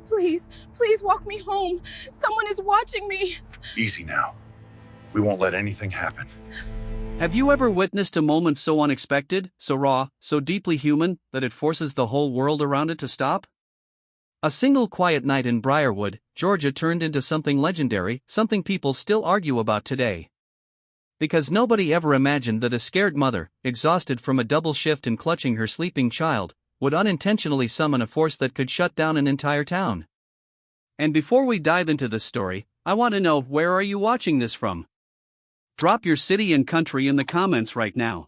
Please, please walk me home. Someone is watching me. Easy now. We won't let anything happen. Have you ever witnessed a moment so unexpected, so raw, so deeply human, that it forces the whole world around it to stop? A single quiet night in Briarwood, Georgia turned into something legendary, something people still argue about today. Because nobody ever imagined that a scared mother, exhausted from a double shift and clutching her sleeping child, would unintentionally summon a force that could shut down an entire town. And before we dive into this story, I want to know, where are you watching this from? Drop your city and country in the comments right now.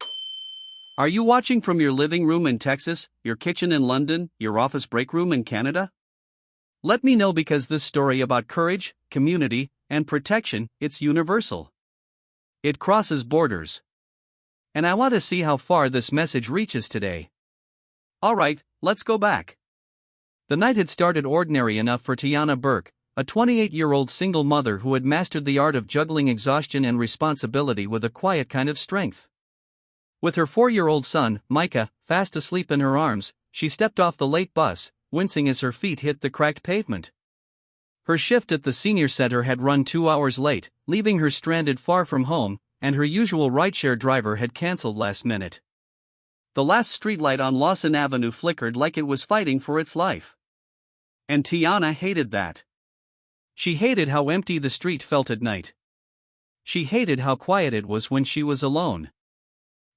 Are you watching from your living room in Texas, your kitchen in London, your office break room in Canada? Let me know, because this story about courage, community, and protection, it's universal. It crosses borders. And I want to see how far this message reaches today. Alright, let's go back. The night had started ordinary enough for Tiana Burke, a 28-year-old single mother who had mastered the art of juggling exhaustion and responsibility with a quiet kind of strength. With her 4-year-old son, Micah, fast asleep in her arms, she stepped off the late bus, wincing as her feet hit the cracked pavement. Her shift at the senior center had run 2 hours late, leaving her stranded far from home, and her usual rideshare driver had canceled last minute. The last streetlight on Lawson Avenue flickered like it was fighting for its life. And Tiana hated that. She hated how empty the street felt at night. She hated how quiet it was when she was alone.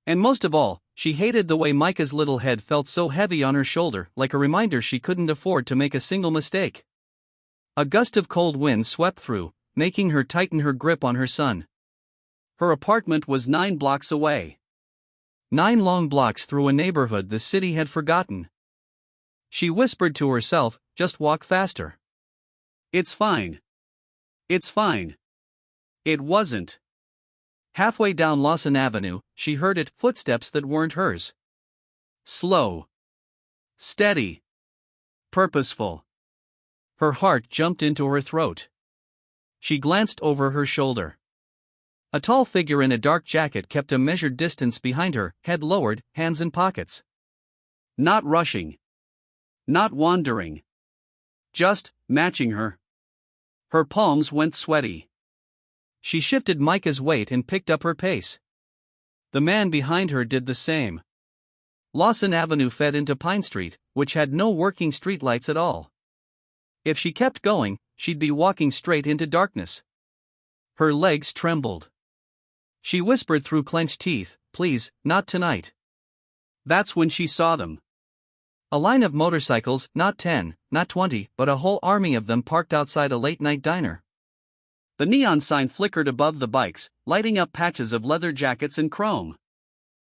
And most of all, she hated the way Micah's little head felt so heavy on her shoulder, like a reminder she couldn't afford to make a single mistake. A gust of cold wind swept through, making her tighten her grip on her son. Her apartment was 9 blocks away. 9 long blocks through a neighborhood the city had forgotten. She whispered to herself, "Just walk faster. It's fine. It's fine." It wasn't. Halfway down Lawson Avenue, she heard it, footsteps that weren't hers. Slow. Steady. Purposeful. Her heart jumped into her throat. She glanced over her shoulder. A tall figure in a dark jacket kept a measured distance behind her, head lowered, hands in pockets. Not rushing. Not wandering. Just matching her. Her palms went sweaty. She shifted Micah's weight and picked up her pace. The man behind her did the same. Lawson Avenue fed into Pine Street, which had no working streetlights at all. If she kept going, she'd be walking straight into darkness. Her legs trembled. She whispered through clenched teeth, "Please, not tonight." That's when she saw them. A line of motorcycles, not 10, not 20, but a whole army of them parked outside a late-night diner. The neon sign flickered above the bikes, lighting up patches of leather jackets and chrome.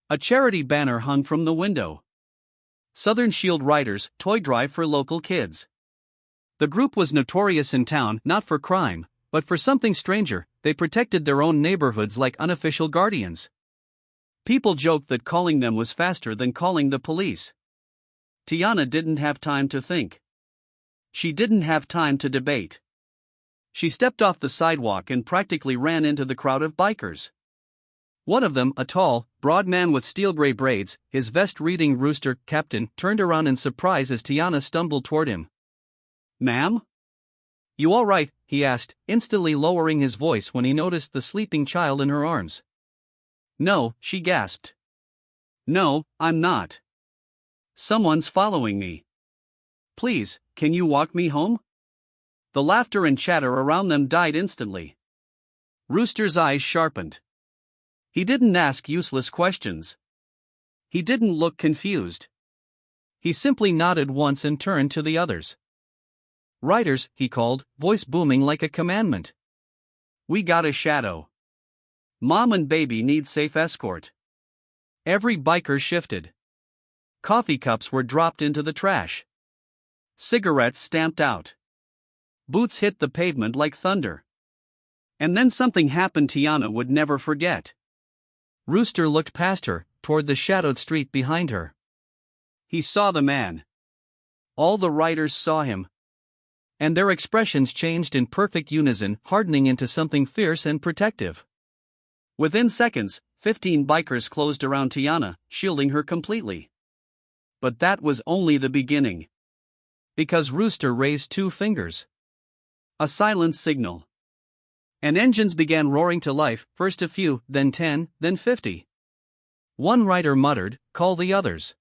A charity banner hung from the window. Southern Shield Riders, toy drive for local kids. The group was notorious in town, not for crime, but for something stranger. They protected their own neighborhoods like unofficial guardians. People joked that calling them was faster than calling the police. Tiana didn't have time to think. She didn't have time to debate. She stepped off the sidewalk and practically ran into the crowd of bikers. One of them, a tall, broad man with steel gray braids, his vest reading "Rooster Captain," turned around in surprise as Tiana stumbled toward him. "Ma'am? You all right?" he asked, instantly lowering his voice when he noticed the sleeping child in her arms. "No," she gasped. "No, I'm not. Someone's following me. Please, can you walk me home?" The laughter and chatter around them died instantly. Rooster's eyes sharpened. He didn't ask useless questions. He didn't look confused. He simply nodded once and turned to the others. "Riders," he called, voice booming like a commandment. "We got a shadow. Mom and baby need safe escort." Every biker shifted. Coffee cups were dropped into the trash. Cigarettes stamped out. Boots hit the pavement like thunder. And then something happened Tiana would never forget. Rooster looked past her, toward the shadowed street behind her. He saw the man. All the riders saw him. And their expressions changed in perfect unison, hardening into something fierce and protective. Within seconds, 15 bikers closed around Tiana, shielding her completely. But that was only the beginning. Because Rooster raised 2 fingers. A silent signal. And engines began roaring to life, first a few, then 10, then 50. One rider muttered, "Call the others."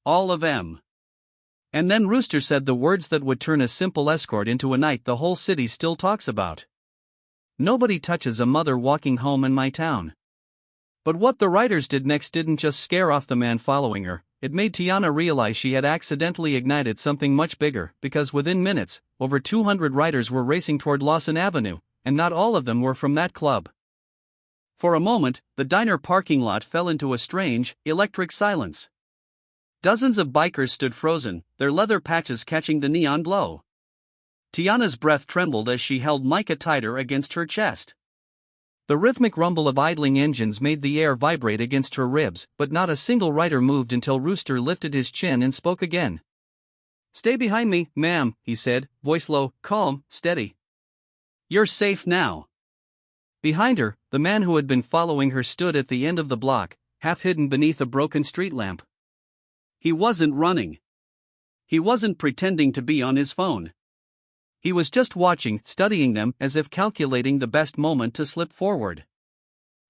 All of 'em. And then Rooster said the words that would turn a simple escort into a night the whole city still talks about. "Nobody touches a mother walking home in my town." But what the riders did next didn't just scare off the man following her, it made Tiana realize she had accidentally ignited something much bigger, because within minutes, over 200 riders were racing toward Lawson Avenue, and not all of them were from that club. For a moment, the diner parking lot fell into a strange, electric silence. Dozens of bikers stood frozen, their leather patches catching the neon glow. Tiana's breath trembled as she held Micah tighter against her chest. The rhythmic rumble of idling engines made the air vibrate against her ribs, but not a single rider moved until Rooster lifted his chin and spoke again. "Stay behind me, ma'am," he said, voice low, calm, steady. "You're safe now." Behind her, the man who had been following her stood at the end of the block, half hidden beneath a broken street lamp. He wasn't running. He wasn't pretending to be on his phone. He was just watching, studying them, as if calculating the best moment to slip forward.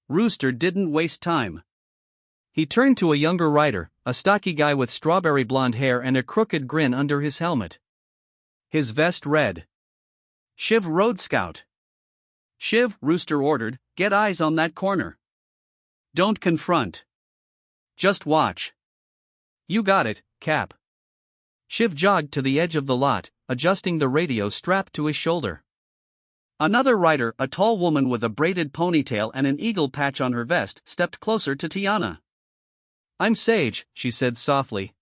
Rooster didn't waste time. He turned to a younger rider, a stocky guy with strawberry blonde hair and a crooked grin under his helmet. His vest read, "Shiv Road Scout." "Shiv," Rooster ordered, "get eyes on that corner. Don't confront. Just watch." "You got it, Cap." Shiv jogged to the edge of the lot, adjusting the radio strapped to his shoulder. Another rider, a tall woman with a braided ponytail and an eagle patch on her vest, stepped closer to Tiana. "I'm Sage," she said softly.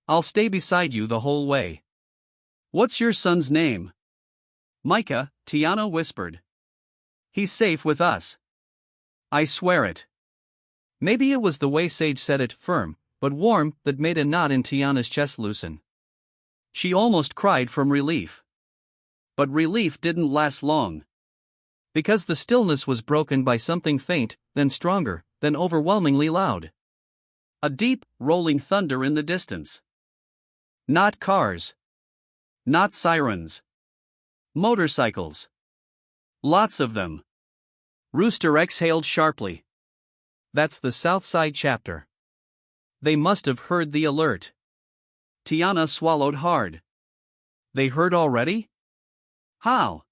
"I'll stay beside you the whole way." "What's your son's name?" "Micah," Tiana whispered. "He's safe with us. I swear it." Maybe it was the way Sage said it, firm, but warm, that made a knot in Tiana's chest loosen. She almost cried from relief. But relief didn't last long. Because the stillness was broken by something faint, then stronger, then overwhelmingly loud. A deep, rolling thunder in the distance. Not cars. Not sirens. Motorcycles. Lots of them. Rooster exhaled sharply. That's the Southside chapter. They must have heard the alert. Tiana swallowed hard. They heard already? How?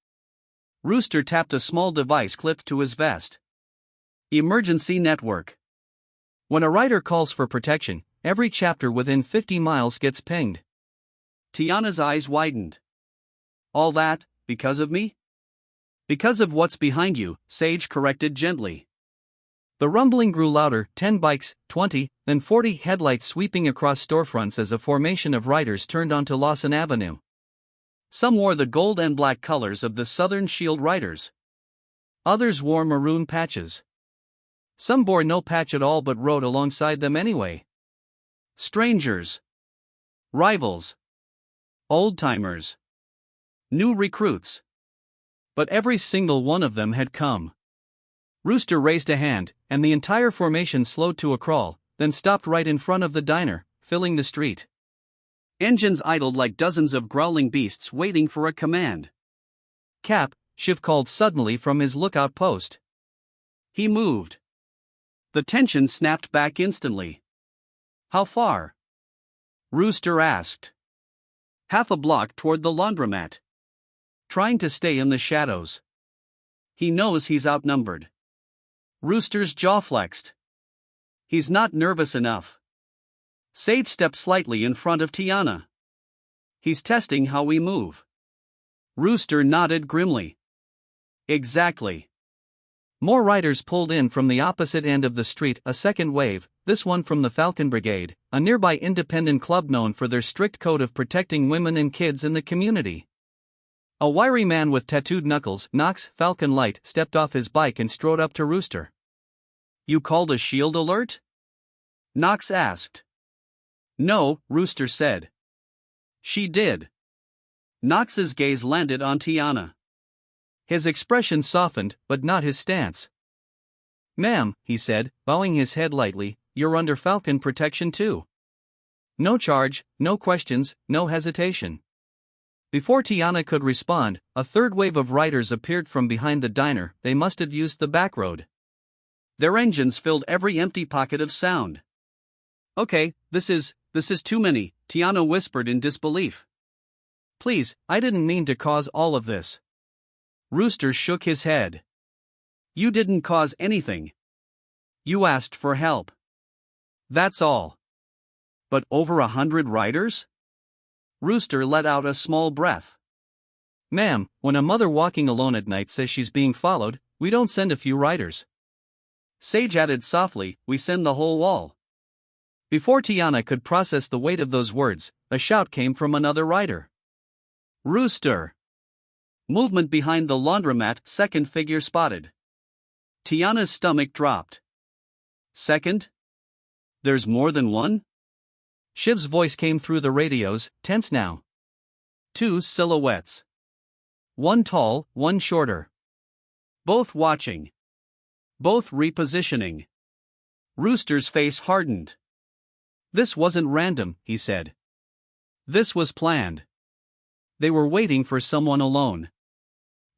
Rooster tapped a small device clipped to his vest. Emergency network. When a rider calls for protection, every chapter within 50 miles gets pinged. Tiana's eyes widened. All that, because of me? Because of what's behind you, Sage corrected gently. The rumbling grew louder, 10 bikes, 20, then 40 headlights sweeping across storefronts as a formation of riders turned onto Lawson Avenue. Some wore the gold and black colors of the Southern Shield Riders. Others wore maroon patches. Some bore no patch at all but rode alongside them anyway. Strangers. Rivals. Old-timers. New recruits. But every single one of them had come. Rooster raised a hand, and the entire formation slowed to a crawl, then stopped right in front of the diner, filling the street. Engines idled like dozens of growling beasts waiting for a command. "Cap," Shiv called suddenly from his lookout post. He moved. The tension snapped back instantly. "How far?" Rooster asked. "Half a block toward the laundromat. Trying to stay in the shadows. He knows he's outnumbered." Rooster's jaw flexed. "He's not nervous enough." Sage stepped slightly in front of Tiana. "He's testing how we move." Rooster nodded grimly. "Exactly." More riders pulled in from the opposite end of the street, a second wave, this one from the Falcon Brigade, a nearby independent club known for their strict code of protecting women and kids in the community. A wiry man with tattooed knuckles, Knox Falcon Light, stepped off his bike and strode up to Rooster. "You called a shield alert?" Knox asked. "No," Rooster said. "She did." Knox's gaze landed on Tiana. His expression softened, but not his stance. "Ma'am," he said, bowing his head lightly, "you're under Falcon protection too." No charge, no questions, no hesitation. Before Tiana could respond, a third wave of riders appeared from behind the diner. They must have used the back road. Their engines filled every empty pocket of sound. Okay, this is too many, Tiana whispered in disbelief. Please, I didn't mean to cause all of this. Rooster shook his head. You didn't cause anything. You asked for help. That's all. But over 100 riders? Rooster let out a small breath. Ma'am, when a mother walking alone at night says she's being followed, we don't send a few riders. Sage added softly, we send the whole wall. Before Tiana could process the weight of those words, a shout came from another rider. Rooster! Movement behind the laundromat, second figure spotted. Tiana's stomach dropped. Second? There's more than one? Shiv's voice came through the radios, tense now. Two silhouettes. One tall, one shorter. Both watching. Both repositioning. Rooster's face hardened. This wasn't random, he said. This was planned. They were waiting for someone alone.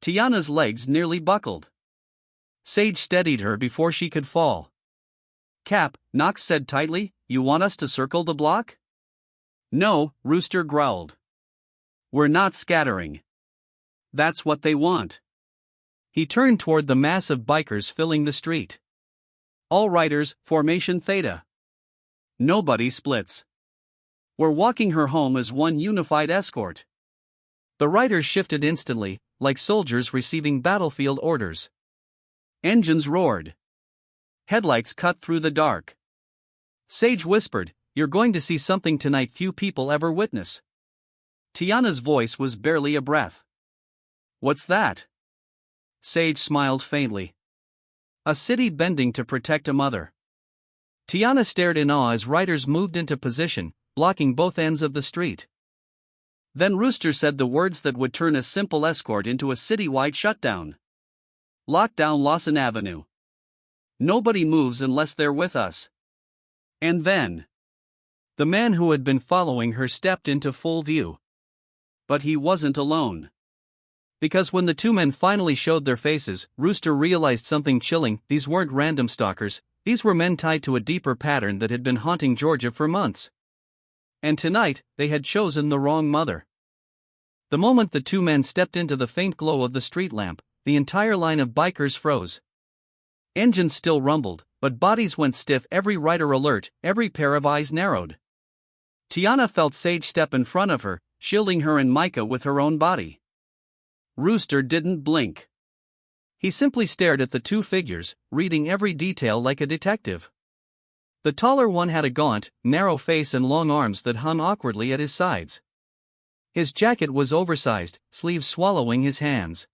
Tiana's legs nearly buckled. Sage steadied her before she could fall. Cap, Knox said tightly, you want us to circle the block? No, Rooster growled. We're not scattering. That's what they want. He turned toward the mass of bikers filling the street. All riders, formation theta. Nobody splits. We're walking her home as one unified escort. The riders shifted instantly, like soldiers receiving battlefield orders. Engines roared. Headlights cut through the dark. Sage whispered, you're going to see something tonight few people ever witness. Tiana's voice was barely a breath. What's that? Sage smiled faintly. A city bending to protect a mother. Tiana stared in awe as riders moved into position, blocking both ends of the street. Then Rooster said the words that would turn a simple escort into a citywide shutdown. Lock down Lawson Avenue. Nobody moves unless they're with us. And then the man who had been following her stepped into full view. But he wasn't alone. Because when the two men finally showed their faces, Rooster realized something chilling. These weren't random stalkers, these were men tied to a deeper pattern that had been haunting Georgia for months. And tonight, they had chosen the wrong mother. The moment the two men stepped into the faint glow of the street lamp, the entire line of bikers froze. Engines still rumbled, but bodies went stiff, every rider alert, every pair of eyes narrowed. Tiana felt Sage step in front of her, shielding her and Micah with her own body. Rooster didn't blink. He simply stared at the two figures, reading every detail like a detective. The taller one had a gaunt, narrow face and long arms that hung awkwardly at his sides. His jacket was oversized, sleeves swallowing his hands.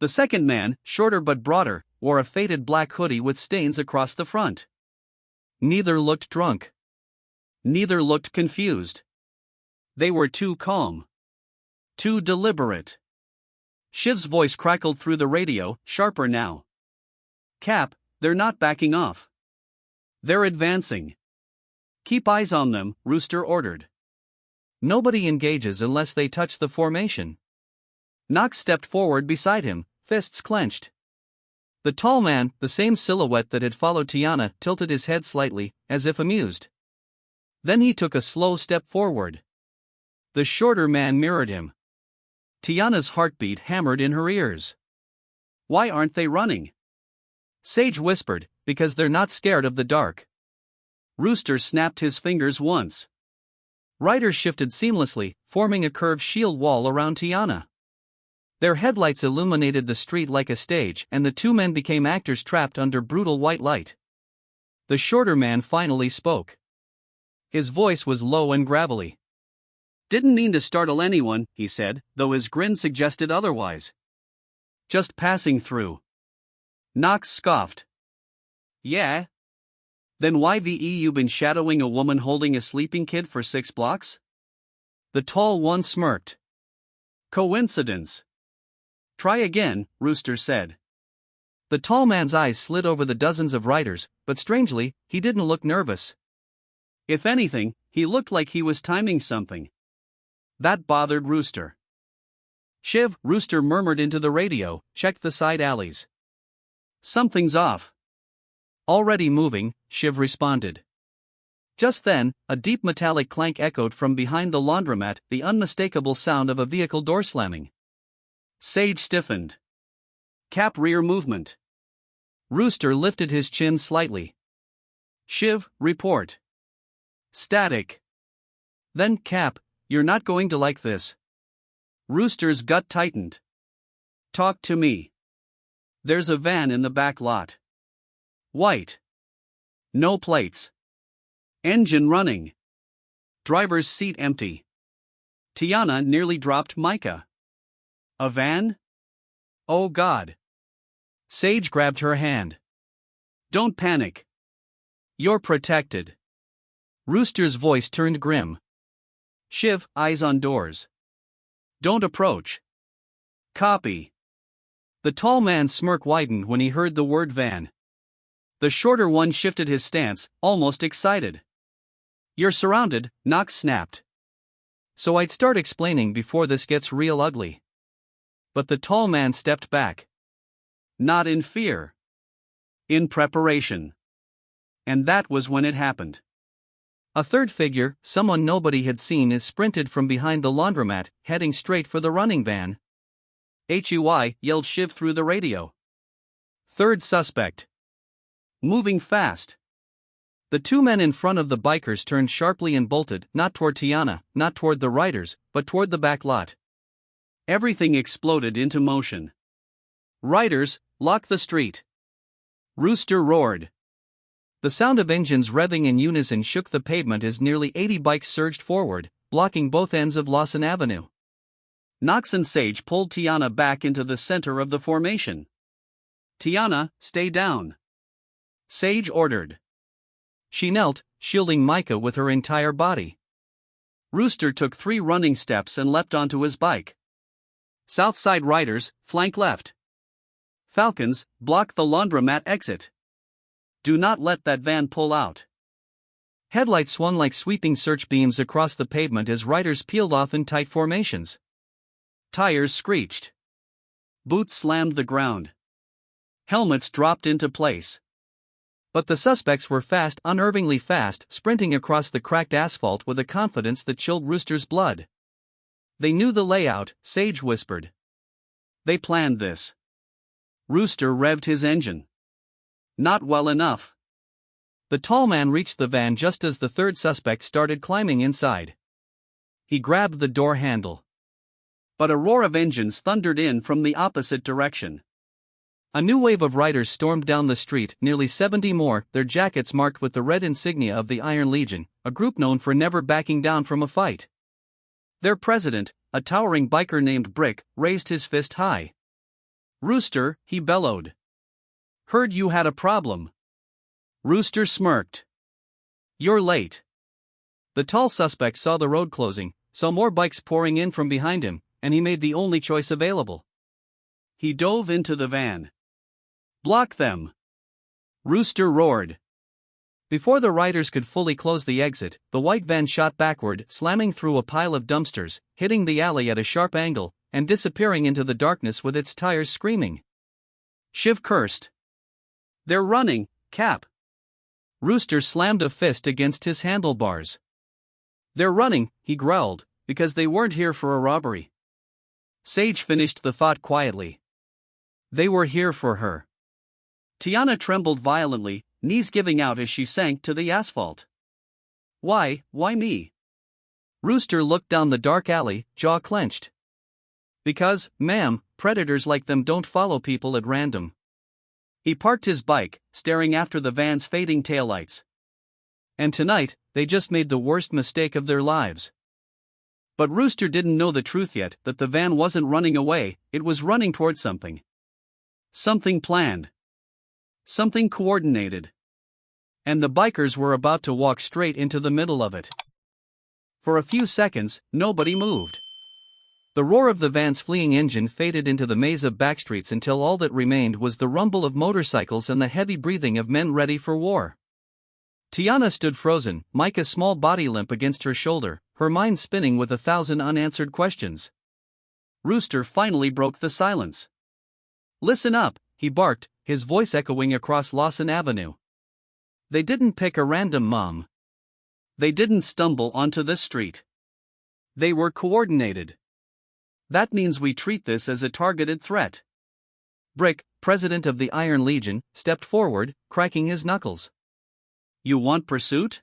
The second man, shorter but broader, wore a faded black hoodie with stains across the front. Neither looked drunk. Neither looked confused. They were too calm. Too deliberate. Shiv's voice crackled through the radio, sharper now. Cap, they're not backing off. They're advancing. Keep eyes on them, Rooster ordered. Nobody engages unless they touch the formation. Knox stepped forward beside him, fists clenched. The tall man, the same silhouette that had followed Tiana, tilted his head slightly, as if amused. Then he took a slow step forward. The shorter man mirrored him. Tiana's heartbeat hammered in her ears. Why aren't they running? Sage whispered, because they're not scared of the dark. Rooster snapped his fingers once. Riders shifted seamlessly, forming a curved shield wall around Tiana. Their headlights illuminated the street like a stage, and the two men became actors trapped under brutal white light. The shorter man finally spoke. His voice was low and gravelly. Didn't mean to startle anyone, he said, though his grin suggested otherwise. Just passing through. Knox scoffed. Yeah? Then why you been shadowing a woman holding a sleeping kid for 6 blocks? The tall one smirked. Coincidence. Try again, Rooster said. The tall man's eyes slid over the dozens of riders, but strangely, he didn't look nervous. If anything, He looked like he was timing something. That bothered Rooster. "Shiv," Rooster murmured into the radio, "check the side alleys." "Something's off." "Already moving," Shiv responded. Just then, a deep metallic clank echoed from behind the laundromat, the unmistakable sound of a vehicle door slamming. Sage stiffened. Cap rear movement. Rooster lifted his chin slightly. "Shiv, report." Static. Then, "Cap, you're not going to like this." Rooster's gut tightened. "Talk to me." "There's a van in the back lot. White. No plates. Engine running. Driver's seat empty." Tiana nearly dropped Micah. "A van? Oh God." Sage grabbed her hand. "Don't panic. You're protected." Rooster's voice turned grim. "Shiv, eyes on doors. Don't approach." "Copy." The tall man's smirk widened when he heard the word van. The shorter one shifted his stance, almost excited. "You're surrounded," Knox snapped. "So I'd start explaining before this gets real ugly." But the tall man stepped back. Not in fear. In preparation. And that was when it happened. A third figure, someone nobody had seen, sprinted from behind the laundromat, heading straight for the running van. "HUI," yelled Shiv through the radio. "Third suspect. Moving fast." The two men in front of the bikers turned sharply and bolted, not toward Tiana, not toward the riders, but toward the back lot. Everything exploded into motion. "Riders, lock the street." Rooster roared. The sound of engines revving in unison shook the pavement as nearly 80 bikes surged forward, blocking both ends of Lawson Avenue. Knox and Sage pulled Tiana back into the center of the formation. "Tiana, stay down," Sage ordered. She knelt, shielding Micah with her entire body. Rooster took 3 running steps and leapt onto his bike. "Southside riders, flank left. Falcons, block the laundromat exit. Do not let that van pull out." Headlights swung like sweeping search beams across the pavement as riders peeled off in tight formations. Tires screeched. Boots slammed the ground. Helmets dropped into place. But the suspects were fast, unnervingly fast, sprinting across the cracked asphalt with a confidence that chilled Rooster's blood. "They knew the layout," Sage whispered. "They planned this." Rooster revved his engine. "Not well enough." The tall man reached the van just as the third suspect started climbing inside. He grabbed the door handle. But a roar of engines thundered in from the opposite direction. A new wave of riders stormed down the street, nearly 70 more, their jackets marked with the red insignia of the Iron Legion, a group known for never backing down from a fight. Their president, a towering biker named Brick, raised his fist high. "Rooster," he bellowed. "Heard you had a problem." Rooster smirked. "You're late." The tall suspect saw the road closing, saw more bikes pouring in from behind him, and he made the only choice available. He dove into the van. "Block them!" Rooster roared. Before the riders could fully close the exit, the white van shot backward, slamming through a pile of dumpsters, hitting the alley at a sharp angle, and disappearing into the darkness with its tires screaming. Shiv cursed. "They're running, Cap." Rooster slammed a fist against his handlebars. "They're running," he growled, "because they weren't here for a robbery." Sage finished the thought quietly. They were here for her. Tiana trembled violently, knees giving out as she sank to the asphalt. Why me?" Rooster looked down the dark alley, jaw clenched. "Because, ma'am, predators like them don't follow people at random." He parked his bike, staring after the van's fading taillights. "And tonight, they just made the worst mistake of their lives." But Rooster didn't know the truth yet, that the van wasn't running away, it was running toward something. Something planned. Something coordinated. And the bikers were about to walk straight into the middle of it. For a few seconds, nobody moved. The roar of the van's fleeing engine faded into the maze of backstreets until all that remained was the rumble of motorcycles and the heavy breathing of men ready for war. Tiana stood frozen, Micah's small body limp against her shoulder, her mind spinning with 1,000 unanswered questions. Rooster finally broke the silence. "Listen up," he barked, his voice echoing across Lawson Avenue. "They didn't pick a random mom. They didn't stumble onto this street. They were coordinated. That means we treat this as a targeted threat." Brick, president of the Iron Legion, stepped forward, cracking his knuckles. "You want pursuit?"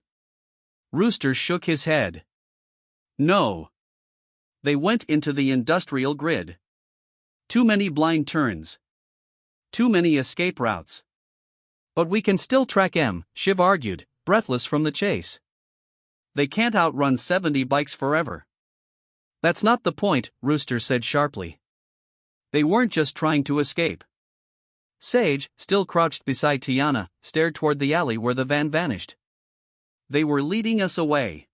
Rooster shook his head. "No. They went into the industrial grid. Too many blind turns. Too many escape routes." "But we can still track M," Shiv argued, breathless from the chase. "They can't outrun 70 bikes forever." "That's not the point," Rooster said sharply. "They weren't just trying to escape." Sage, still crouched beside Tiana, stared toward the alley where the van vanished. "They were leading us away."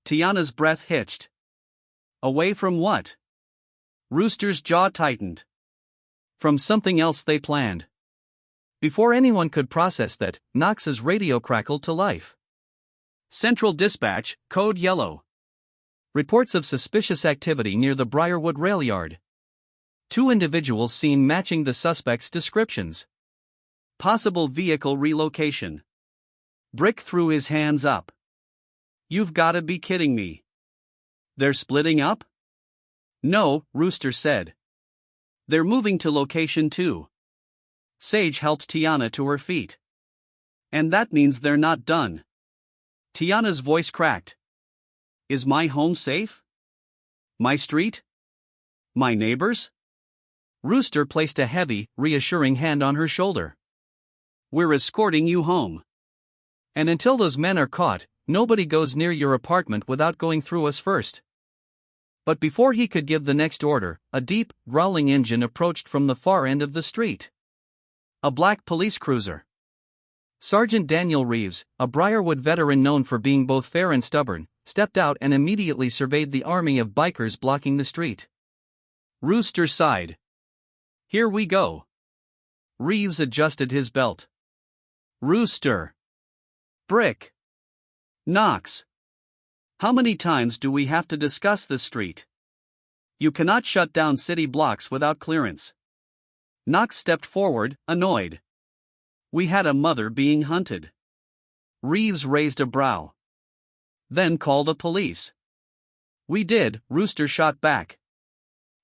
Tiana's breath hitched. "Away from what?" Rooster's jaw tightened. "From something else they planned." Before anyone could process that, Knox's radio crackled to life. "Central Dispatch, Code Yellow. Reports of suspicious activity near the Briarwood rail yard. 2 individuals seen matching the suspects' descriptions. Possible vehicle relocation." Brick threw his hands up. "You've gotta be kidding me. They're splitting up?" "No," Rooster said. "They're moving to location 2. Sage helped Tiana to her feet. "And that means they're not done." Tiana's voice cracked. "Is my home safe? My street? My neighbors?" Rooster placed a heavy, reassuring hand on her shoulder. "We're escorting you home. And until those men are caught, nobody goes near your apartment without going through us first." But before he could give the next order, a deep, growling engine approached from the far end of the street. A black police cruiser. Sergeant Daniel Reeves, a Briarwood veteran known for being both fair and stubborn, stepped out and immediately surveyed the army of bikers blocking the street. Rooster sighed. "Here we go." Reeves adjusted his belt. "Rooster. Brick. Knox. How many times do we have to discuss this street? You cannot shut down city blocks without clearance." Knox stepped forward, annoyed. "We had a mother being hunted." Reeves raised a brow. "Then call the police." "We did," Rooster shot back.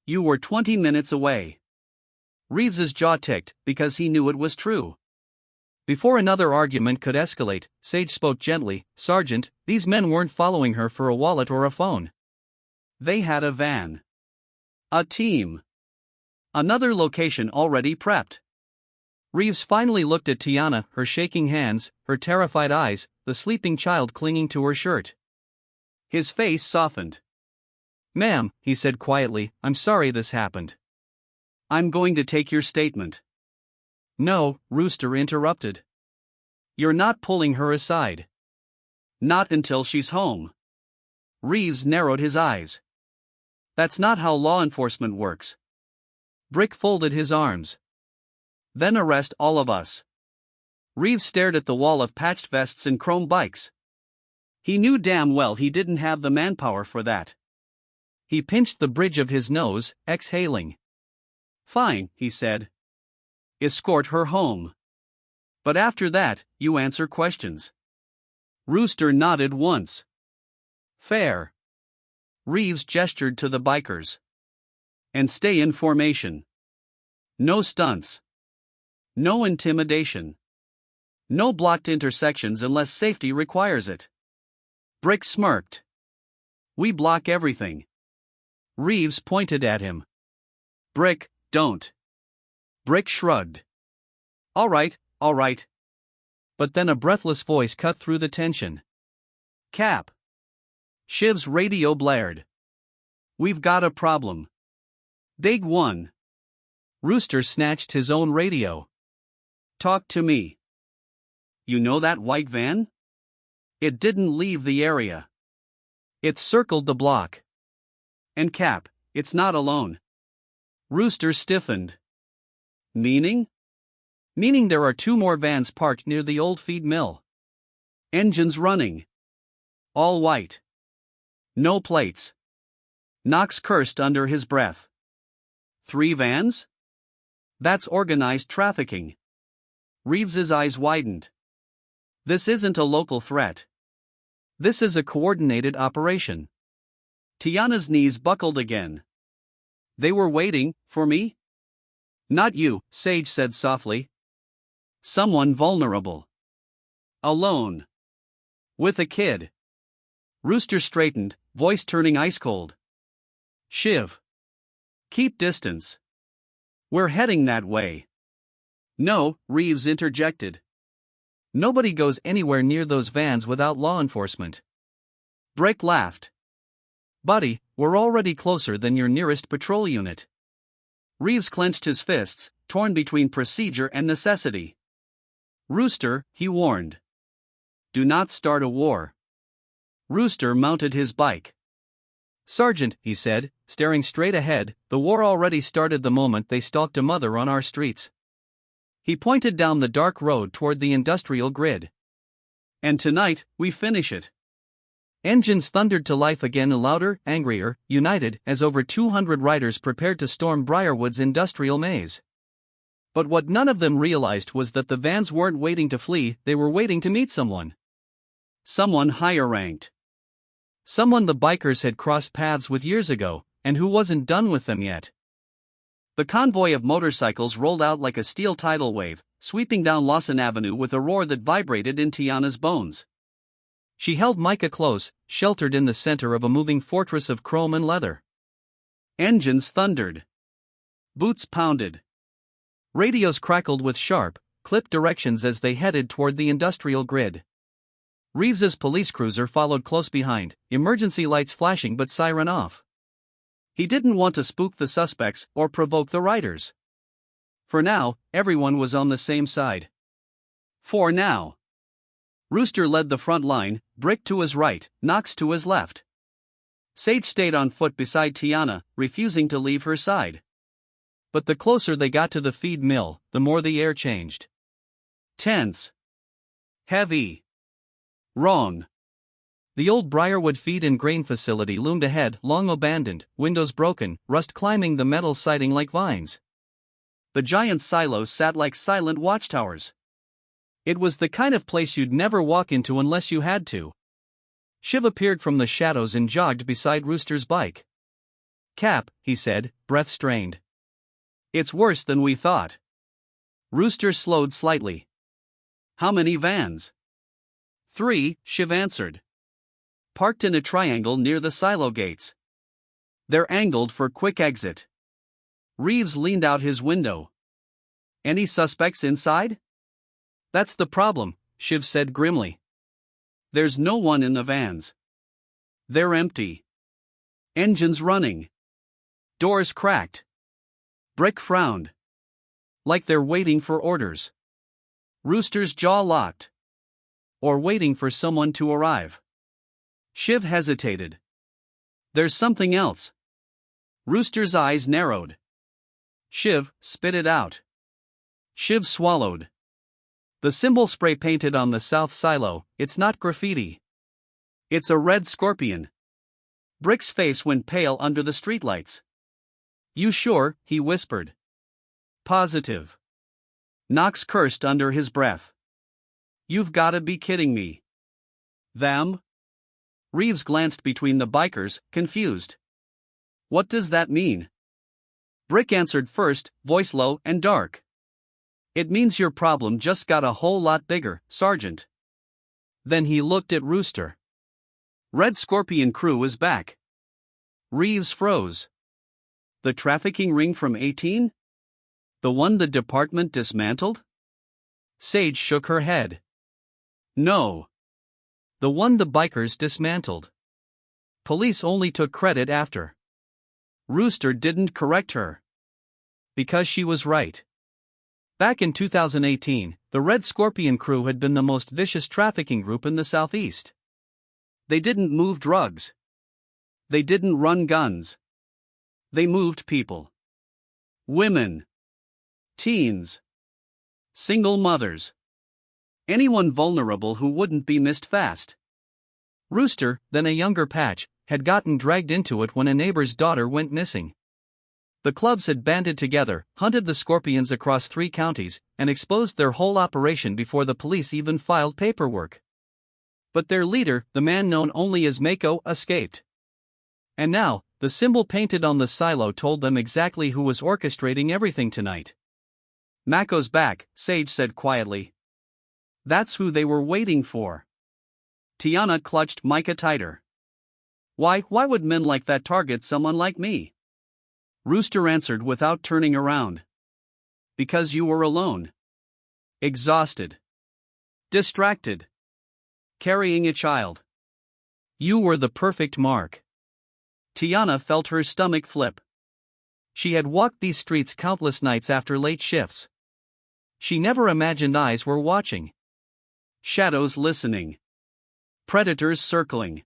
"You were 20 minutes away." Reeves's jaw ticked, because he knew it was true. Before another argument could escalate, Sage spoke gently. "Sergeant, these men weren't following her for a wallet or a phone. They had a van. A team. Another location already prepped." Reeves finally looked at Tiana, her shaking hands, her terrified eyes, the sleeping child clinging to her shirt. His face softened. "Ma'am," he said quietly, "I'm sorry this happened." "I'm going to take your statement." "No," Rooster interrupted. "You're not pulling her aside." "Not until she's home." Reeves narrowed his eyes. "That's not how law enforcement works." Brick folded his arms. "Then arrest all of us." Reeves stared at the wall of patched vests and chrome bikes. He knew damn well he didn't have the manpower for that. He pinched the bridge of his nose, exhaling. "Fine," he said. "Escort her home. But after that, you answer questions." Rooster nodded once. "Fair." Reeves gestured to the bikers. "And stay in formation. No stunts. No intimidation. No blocked intersections unless safety requires it." Brick smirked. "We block everything." Reeves pointed at him. "Brick, don't." Brick shrugged. All right. But then a breathless voice cut through the tension. "Cap." Shiv's radio blared. "We've got a problem. Big one." Rooster snatched his own radio. "Talk to me. You know that white van? It didn't leave the area. It circled the block. And Cap, it's not alone." Rooster stiffened. "Meaning?" "Meaning there are 2 more vans parked near the old feed mill." Engines running. All white. No plates. Knox cursed under his breath. 3 vans? That's organized trafficking. Reeves's eyes widened. This isn't a local threat. This is a coordinated operation. Tiana's knees buckled again. They were waiting for me? Not you, Sage said softly. Someone vulnerable. Alone. With a kid. Rooster straightened, voice turning ice cold. Shiv. Keep distance. We're heading that way. No, Reeves interjected. Nobody goes anywhere near those vans without law enforcement. Brick laughed. Buddy, we're already closer than your nearest patrol unit. Reeves clenched his fists, torn between procedure and necessity. Rooster, he warned. Do not start a war. Rooster mounted his bike. Sergeant, he said, staring straight ahead, the war already started the moment they stalked a mother on our streets. He pointed down the dark road toward the industrial grid. And tonight, we finish it. Engines thundered to life again, louder, angrier, united, as over 200 riders prepared to storm Briarwood's industrial maze. But what none of them realized was that the vans weren't waiting to flee, they were waiting to meet someone. Someone higher ranked. Someone the bikers had crossed paths with years ago, and who wasn't done with them yet. The convoy of motorcycles rolled out like a steel tidal wave, sweeping down Lawson Avenue with a roar that vibrated in Tiana's bones. She held Micah close, sheltered in the center of a moving fortress of chrome and leather. Engines thundered. Boots pounded. Radios crackled with sharp, clipped directions as they headed toward the industrial grid. Reeves's police cruiser followed close behind, emergency lights flashing but siren off. He didn't want to spook the suspects or provoke the riders. For now, everyone was on the same side. For now. Rooster led the front line, Brick to his right, Knox to his left. Sage stayed on foot beside Tiana, refusing to leave her side. But the closer they got to the feed mill, the more the air changed. Tense. Heavy. Wrong. The old Briarwood feed and grain facility loomed ahead, long abandoned, windows broken, rust climbing the metal siding like vines. The giant silos sat like silent watchtowers. It was the kind of place you'd never walk into unless you had to. Shiv appeared from the shadows and jogged beside Rooster's bike. Cap, he said, breath strained. It's worse than we thought. Rooster slowed slightly. How many vans? 3, Shiv answered. Parked in a triangle near the silo gates. They're angled for quick exit. Reeves leaned out his window. Any suspects inside? That's the problem, Shiv said grimly. There's no one in the vans. They're empty. Engines running. Doors cracked. Brick frowned. Like they're waiting for orders. Rooster's jaw locked. Or waiting for someone to arrive. Shiv hesitated. There's something else. Rooster's eyes narrowed. Shiv, spit it out. Shiv swallowed. The symbol spray painted on the south silo, it's not graffiti. It's a red scorpion. Brick's face went pale under the streetlights. You sure? He whispered. Positive. Knox cursed under his breath. You've gotta be kidding me. Them? Reeves glanced between the bikers, confused. What does that mean? Brick answered first, voice low and dark. It means your problem just got a whole lot bigger, Sergeant. Then he looked at Rooster. Red Scorpion crew is back. Reeves froze. The trafficking ring from 18? The one the department dismantled? Sage shook her head. No. The one the bikers dismantled. Police only took credit after. Rooster didn't correct her. Because she was right. Back in 2018, the Red Scorpion crew had been the most vicious trafficking group in the Southeast. They didn't move drugs. They didn't run guns. They moved people. Women. Teens. Single mothers. Anyone vulnerable who wouldn't be missed fast. Rooster, then a younger Patch, had gotten dragged into it when a neighbor's daughter went missing. The clubs had banded together, hunted the Scorpions across 3 counties, and exposed their whole operation before the police even filed paperwork. But their leader, the man known only as Mako, escaped. And now, the symbol painted on the silo told them exactly who was orchestrating everything tonight. Mako's back, Sage said quietly. That's who they were waiting for. Tiana clutched Micah tighter. Why would men like that target someone like me? Rooster answered without turning around. Because you were alone. Exhausted. Distracted. Carrying a child. You were the perfect mark. Tiana felt her stomach flip. She had walked these streets countless nights after late shifts. She never imagined eyes were watching. Shadows listening. Predators circling.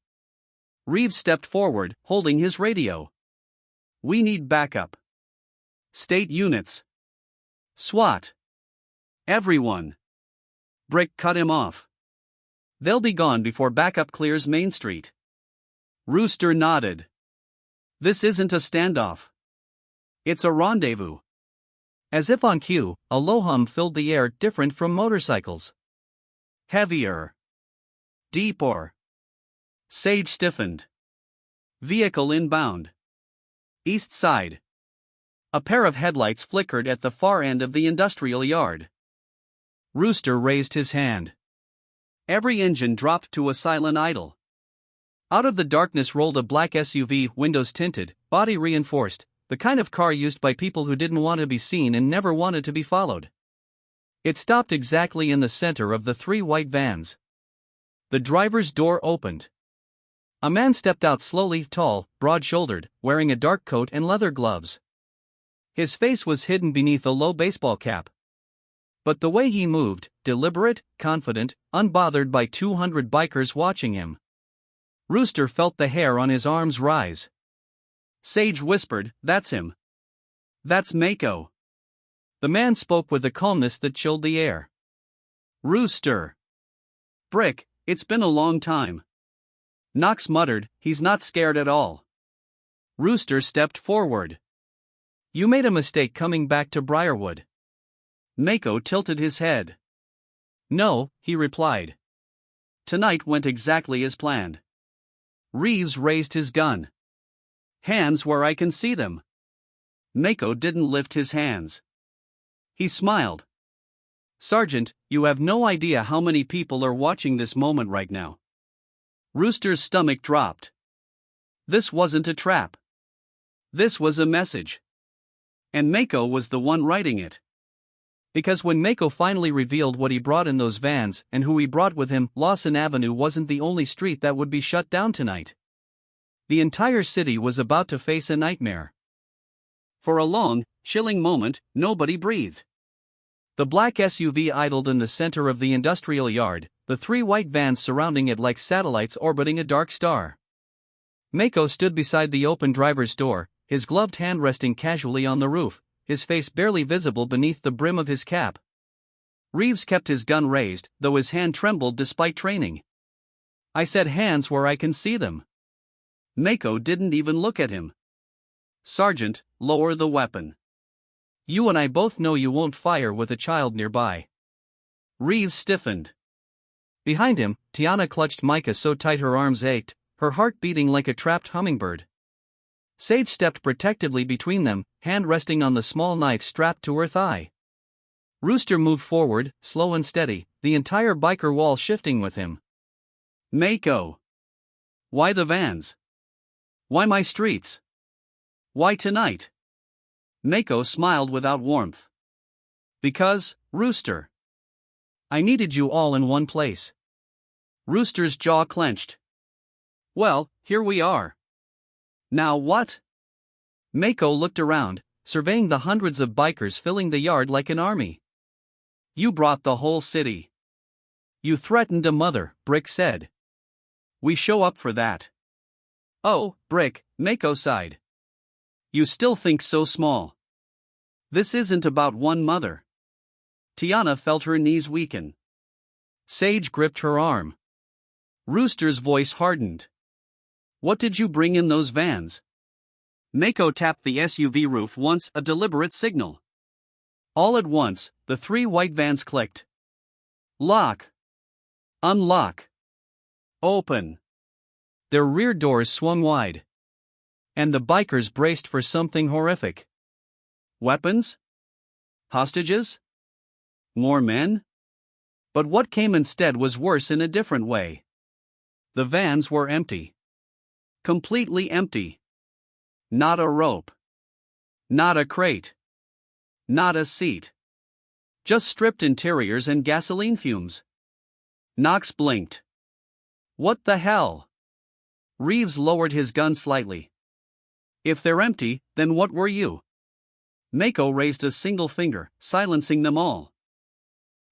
Reeves stepped forward, holding his radio. We need backup. State units. SWAT. Everyone. Brick cut him off. They'll be gone before backup clears Main Street. Rooster nodded. This isn't a standoff. It's a rendezvous. As if on cue, a low hum filled the air, different from motorcycles. Heavier. Deeper. Sage stiffened. Vehicle inbound. East side. A pair of headlights flickered at the far end of the industrial yard. Rooster raised his hand. Every engine dropped to a silent idle. Out of the darkness rolled a black SUV, windows tinted, body reinforced, the kind of car used by people who didn't want to be seen and never wanted to be followed. It stopped exactly in the center of the 3 white vans. The driver's door opened. A man stepped out slowly, tall, broad-shouldered, wearing a dark coat and leather gloves. His face was hidden beneath a low baseball cap. But the way he moved, deliberate, confident, unbothered by 200 bikers watching him. Rooster felt the hair on his arms rise. Sage whispered, "That's him. That's Mako." The man spoke with a calmness that chilled the air. Rooster. Brick, it's been a long time. Knox muttered, "He's not scared at all." Rooster stepped forward. You made a mistake coming back to Briarwood. Mako tilted his head. No, he replied. Tonight went exactly as planned. Reeves raised his gun. Hands where I can see them. Mako didn't lift his hands. He smiled. Sergeant, you have no idea how many people are watching this moment right now. Rooster's stomach dropped. This wasn't a trap. This was a message. And Mako was the one writing it. Because when Mako finally revealed what he brought in those vans and who he brought with him, Lawson Avenue wasn't the only street that would be shut down tonight. The entire city was about to face a nightmare. For a long, chilling moment, nobody breathed. The black SUV idled in the center of the industrial yard, the 3 white vans surrounding it like satellites orbiting a dark star. Mako stood beside the open driver's door, his gloved hand resting casually on the roof, his face barely visible beneath the brim of his cap. Reeves kept his gun raised, though his hand trembled despite training. I said hands where I can see them. Mako didn't even look at him. Sergeant, lower the weapon. You and I both know you won't fire with a child nearby. Reeves stiffened. Behind him, Tiana clutched Micah so tight her arms ached, her heart beating like a trapped hummingbird. Sage stepped protectively between them, hand resting on the small knife strapped to her thigh. Rooster moved forward, slow and steady, the entire biker wall shifting with him. Mako. Why the vans? Why my streets? Why tonight? Mako smiled without warmth. Because, Rooster. I needed you all in one place. Rooster's jaw clenched. Well, here we are. Now what? Mako looked around, surveying the hundreds of bikers filling the yard like an army. You brought the whole city. You threatened a mother, Brick said. We show up for that. Oh, Brick, Mako sighed. You still think so small. This isn't about one mother. Tiana felt her knees weaken. Sage gripped her arm. Rooster's voice hardened. What did you bring in those vans? Mako tapped the SUV roof once, a deliberate signal. All at once, the 3 white vans clicked. Lock. Unlock. Open. Their rear doors swung wide. And the bikers braced for something horrific. Weapons? Hostages? More men? But what came instead was worse in a different way. The vans were empty. Completely empty. Not a rope. Not a crate. Not a seat. Just stripped interiors and gasoline fumes. Knox blinked. What the hell? Reeves lowered his gun slightly. If they're empty, then what were you? Mako raised a single finger, silencing them all.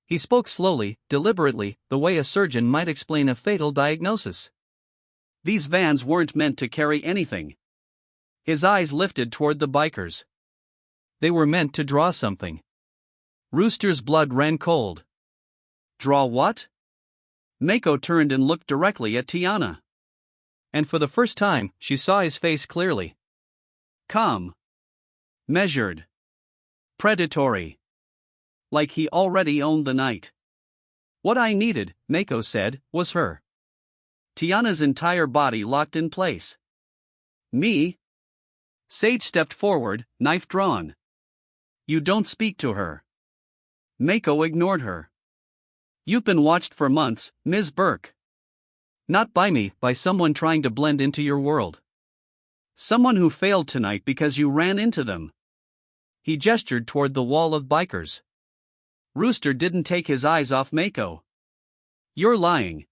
He spoke slowly, deliberately, the way a surgeon might explain a fatal diagnosis. These vans weren't meant to carry anything. His eyes lifted toward the bikers. They were meant to draw something. Rooster's blood ran cold. Draw what? Mako turned and looked directly at Tiana. And for the first time, she saw his face clearly. Calm. Measured. Predatory. Like he already owned the night. What I needed, Mako said, was her. Tiana's entire body locked in place. Me? Sage stepped forward, knife drawn. You don't speak to her. Mako ignored her. You've been watched for months, Ms. Burke. Not by me, by someone trying to blend into your world. Someone who failed tonight because you ran into them. He gestured toward the wall of bikers. Rooster didn't take his eyes off Mako. You're lying.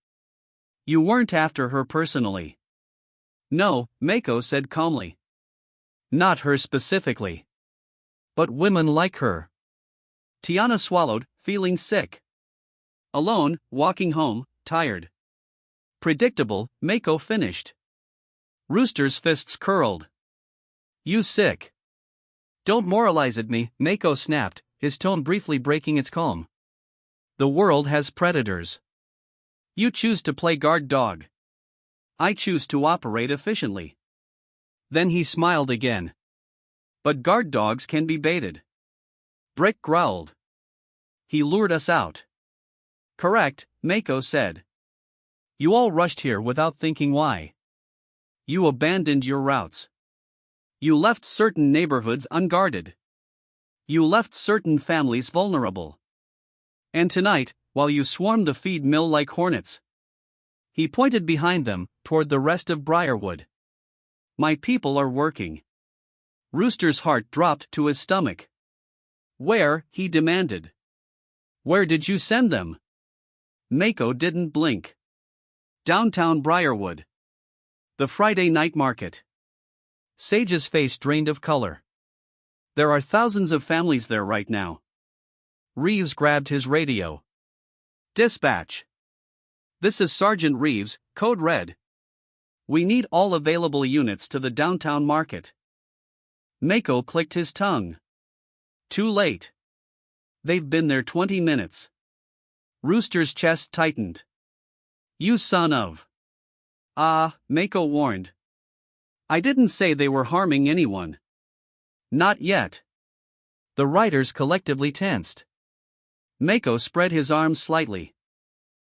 You weren't after her personally. No, Mako said calmly. Not her specifically. But women like her. Tiana swallowed, feeling sick. Alone, walking home, tired. Predictable, Mako finished. Rooster's fists curled. You sick. Don't moralize at me, Mako snapped, his tone briefly breaking its calm. The world has predators. You choose to play guard dog. I choose to operate efficiently. Then he smiled again. But guard dogs can be baited. Brick growled. He lured us out. Correct, Mako said. You all rushed here without thinking why. You abandoned your routes. You left certain neighborhoods unguarded. You left certain families vulnerable. And tonight, while you swarmed the feed mill like hornets. He pointed behind them, toward the rest of Briarwood. My people are working. Rooster's heart dropped to his stomach. Where, he demanded. Where did you send them? Mako didn't blink. Downtown Briarwood. The Friday night market. Sage's face drained of color. There are thousands of families there right now. Reeves grabbed his radio. Dispatch. This is Sergeant Reeves, Code Red. We need all available units to the downtown market. Mako clicked his tongue. Too late. They've been there 20 minutes. Rooster's chest tightened. You son of. Mako warned. I didn't say they were harming anyone. Not yet. The riders collectively tensed. Mako spread his arms slightly.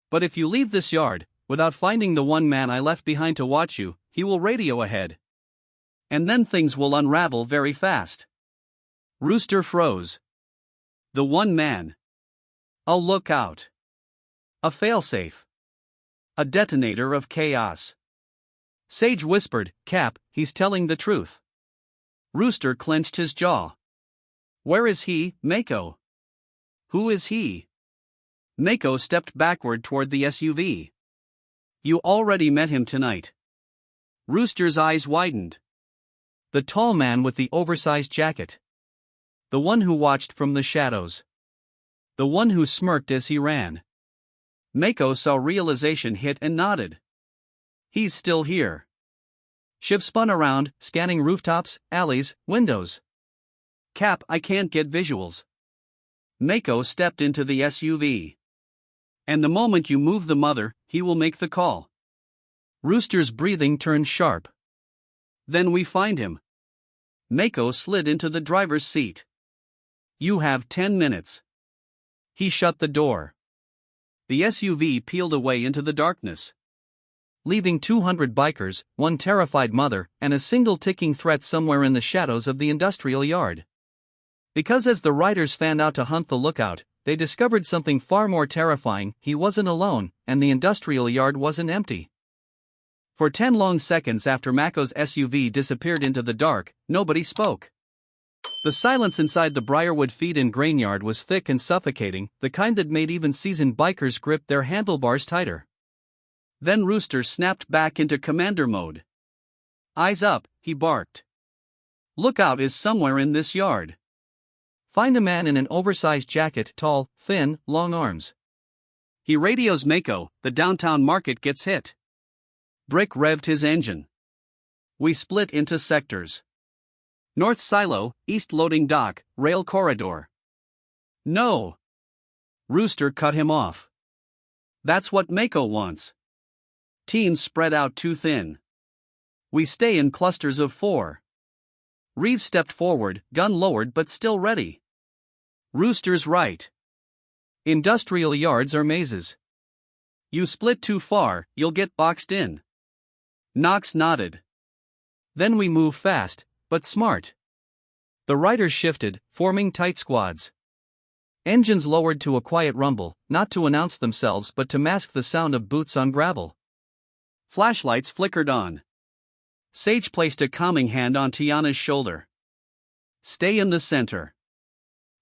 But if you leave this yard, without finding the one man I left behind to watch you, he will radio ahead. And then things will unravel very fast. Rooster froze. The one man. A lookout. A failsafe. A detonator of chaos. Sage whispered, Cap, he's telling the truth. Rooster clenched his jaw. Where is he, Mako? Who is he? Mako stepped backward toward the SUV. You already met him tonight. Rooster's eyes widened. The tall man with the oversized jacket. The one who watched from the shadows. The one who smirked as he ran. Mako saw realization hit and nodded. He's still here. Shiv spun around, scanning rooftops, alleys, windows. Cap, I can't get visuals. Mako stepped into the SUV. And the moment you move the mother, he will make the call. Rooster's breathing turned sharp. Then we find him. Mako slid into the driver's seat. You have 10 minutes. He shut the door. The SUV peeled away into the darkness, leaving 200 bikers, one terrified mother, and a single ticking threat somewhere in the shadows of the industrial yard. Because as the riders fanned out to hunt the lookout, they discovered something far more terrifying: he wasn't alone, and the industrial yard wasn't empty. For 10 long seconds after Mako's SUV disappeared into the dark, nobody spoke. The silence inside the Briarwood feed and grain yard was thick and suffocating, the kind that made even seasoned bikers grip their handlebars tighter. Then Rooster snapped back into commander mode. Eyes up, he barked. Lookout is somewhere in this yard. Find a man in an oversized jacket, tall, thin, long arms. He radios Mako, the downtown market gets hit. Brick revved his engine. We split into sectors. North Silo, East Loading Dock, Rail Corridor. No. Rooster cut him off. That's what Mako wants. Teams spread out too thin. We stay in clusters of 4. Reeves stepped forward, gun lowered but still ready. Rooster's right. Industrial yards are mazes. You split too far, you'll get boxed in. Knox nodded. Then we move fast, but smart. The riders shifted, forming tight squads. Engines lowered to a quiet rumble, not to announce themselves but to mask the sound of boots on gravel. Flashlights flickered on. Sage placed a calming hand on Tiana's shoulder. Stay in the center.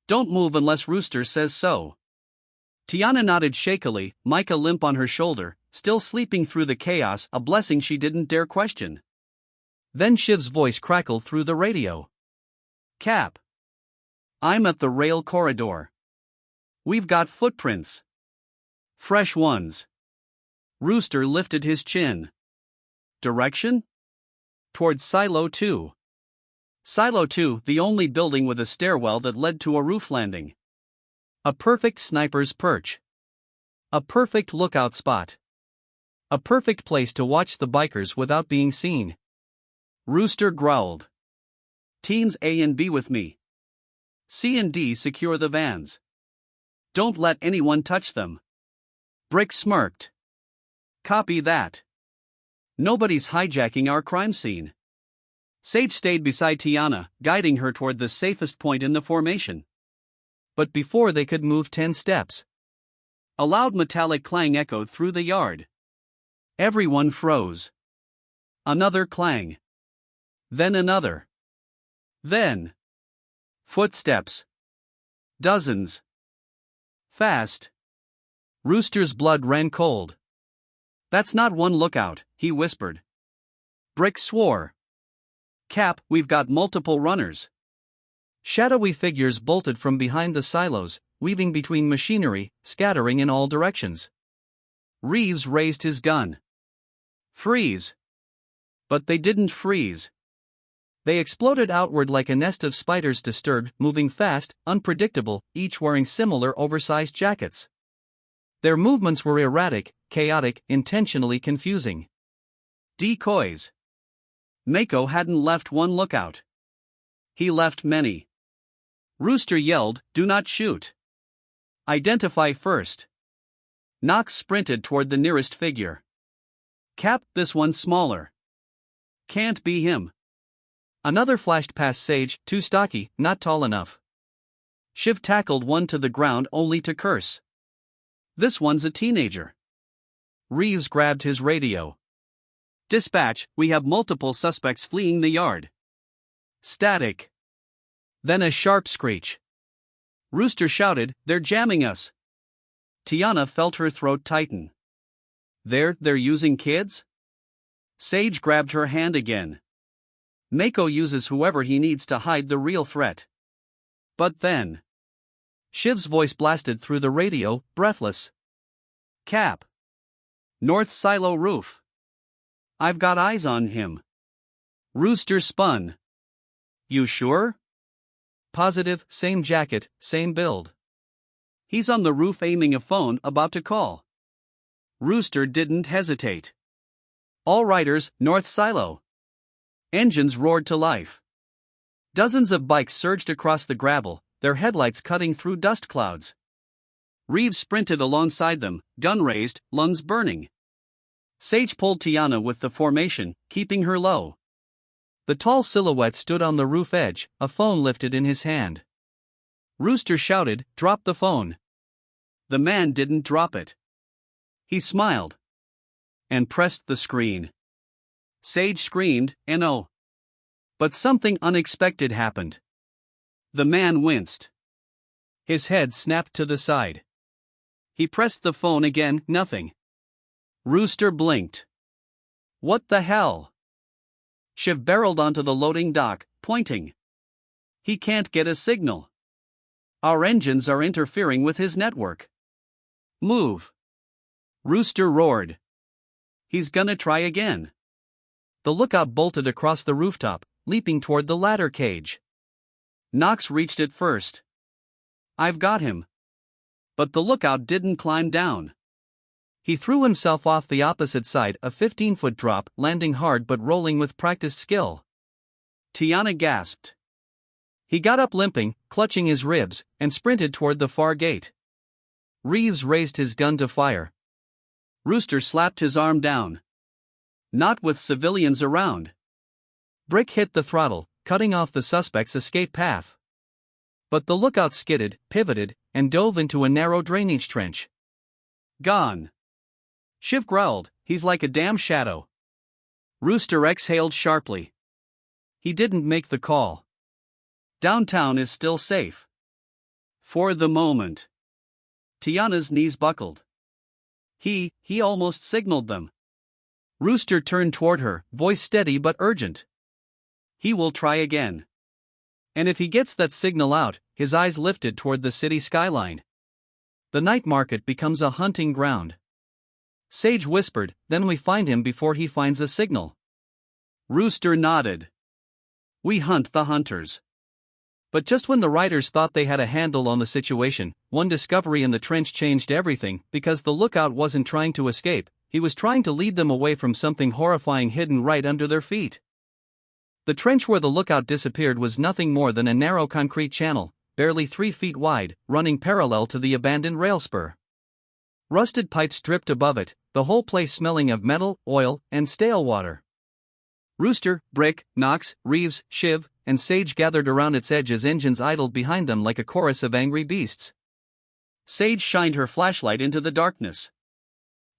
Don't move unless Rooster says so. Tiana nodded shakily, Micah limp on her shoulder, still sleeping through the chaos, a blessing she didn't dare question. Then Shiv's voice crackled through the radio. Cap. I'm at the rail corridor. We've got footprints. Fresh ones. Rooster lifted his chin. Direction? Towards Silo 2. Silo 2, the only building with a stairwell that led to a roof landing. A perfect sniper's perch. A perfect lookout spot. A perfect place to watch the bikers without being seen. Rooster growled. Teams A and B with me. C and D secure the vans. Don't let anyone touch them. Brick smirked. Copy that. Nobody's hijacking our crime scene. Sage stayed beside Tiana, guiding her toward the safest point in the formation. But before they could move 10 steps, a loud metallic clang echoed through the yard. Everyone froze. Another clang. Then another. Then footsteps. Dozens. Fast. Rooster's blood ran cold. That's not one lookout, he whispered. Brick swore. Cap, we've got multiple runners. Shadowy figures bolted from behind the silos, weaving between machinery, scattering in all directions. Reeves raised his gun. Freeze. But they didn't freeze. They exploded outward like a nest of spiders, disturbed, moving fast, unpredictable, each wearing similar oversized jackets. Their movements were erratic, chaotic, intentionally confusing. Decoys. Mako hadn't left one lookout. He left many. Rooster yelled, "Do not shoot. Identify first." Knox sprinted toward the nearest figure. Cap, this one's smaller. Can't be him. Another flashed past Sage, too stocky, not tall enough. Shiv tackled one to the ground only to curse. This one's a teenager. Reeves grabbed his radio. Dispatch, we have multiple suspects fleeing the yard. Static. Then a sharp screech. Rooster shouted, "They're jamming us." Tiana felt her throat tighten. They're using kids? Sage grabbed her hand again. Mako uses whoever he needs to hide the real threat. But then Shiv's voice blasted through the radio, breathless. Cap. North Silo roof. I've got eyes on him. Rooster spun. You sure? Positive, same jacket, same build. He's on the roof aiming a phone, about to call. Rooster didn't hesitate. All riders, north silo. Engines roared to life. Dozens of bikes surged across the gravel, their headlights cutting through dust clouds. Reeves sprinted alongside them, gun raised, lungs burning. Sage pulled Tiana with the formation, keeping her low. The tall silhouette stood on the roof edge, a phone lifted in his hand. Rooster shouted, "Drop the phone." The man didn't drop it. He smiled and pressed the screen. Sage screamed, "No." But something unexpected happened. The man winced. His head snapped to the side. He pressed the phone again, nothing. Rooster blinked. "What the hell?" Shiv barreled onto the loading dock, pointing. "He can't get a signal. Our engines are interfering with his network. Move." Rooster roared. "He's gonna try again." The lookout bolted across the rooftop, leaping toward the ladder cage. Knox reached it first. "I've got him." But the lookout didn't climb down. He threw himself off the opposite side, a 15-foot drop, landing hard but rolling with practiced skill. Tiana gasped. He got up limping, clutching his ribs, and sprinted toward the far gate. Reeves raised his gun to fire. Rooster slapped his arm down. "Not with civilians around." Brick hit the throttle, cutting off the suspect's escape path. But the lookout skidded, pivoted, and dove into a narrow drainage trench. "Gone." Shiv growled, "He's like a damn shadow." Rooster exhaled sharply. He didn't make the call. Downtown is still safe. For the moment. Tiana's knees buckled. He almost signaled them. Rooster turned toward her, voice steady but urgent. He will try again. And if he gets that signal out, his eyes lifted toward the city skyline. The night market becomes a hunting ground. Sage whispered, "Then we find him before he finds a signal." Rooster nodded. "We hunt the hunters." But just when the riders thought they had a handle on the situation, one discovery in the trench changed everything, because the lookout wasn't trying to escape, he was trying to lead them away from something horrifying hidden right under their feet. The trench where the lookout disappeared was nothing more than a narrow concrete channel, barely 3 feet wide, running parallel to the abandoned rail spur. Rusted pipes dripped above it, the whole place smelling of metal, oil, and stale water. Rooster, Brick, Knox, Reeves, Shiv, and Sage gathered around its edge as engines idled behind them like a chorus of angry beasts. Sage shined her flashlight into the darkness.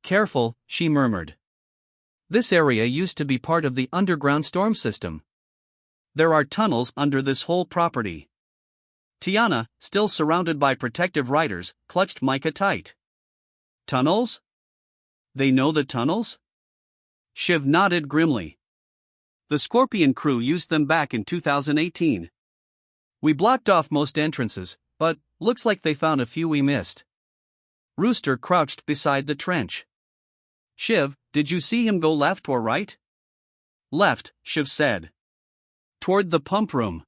"Careful," she murmured. "This area used to be part of the underground storm system. There are tunnels under this whole property." Tiana, still surrounded by protective riders, clutched Micah tight. "Tunnels? They know the tunnels?" Shiv nodded grimly. "The Scorpion crew used them back in 2018. We blocked off most entrances, but looks like they found a few we missed." Rooster crouched beside the trench. "Shiv, did you see him go left or right?" "Left," Shiv said. "Toward the pump room."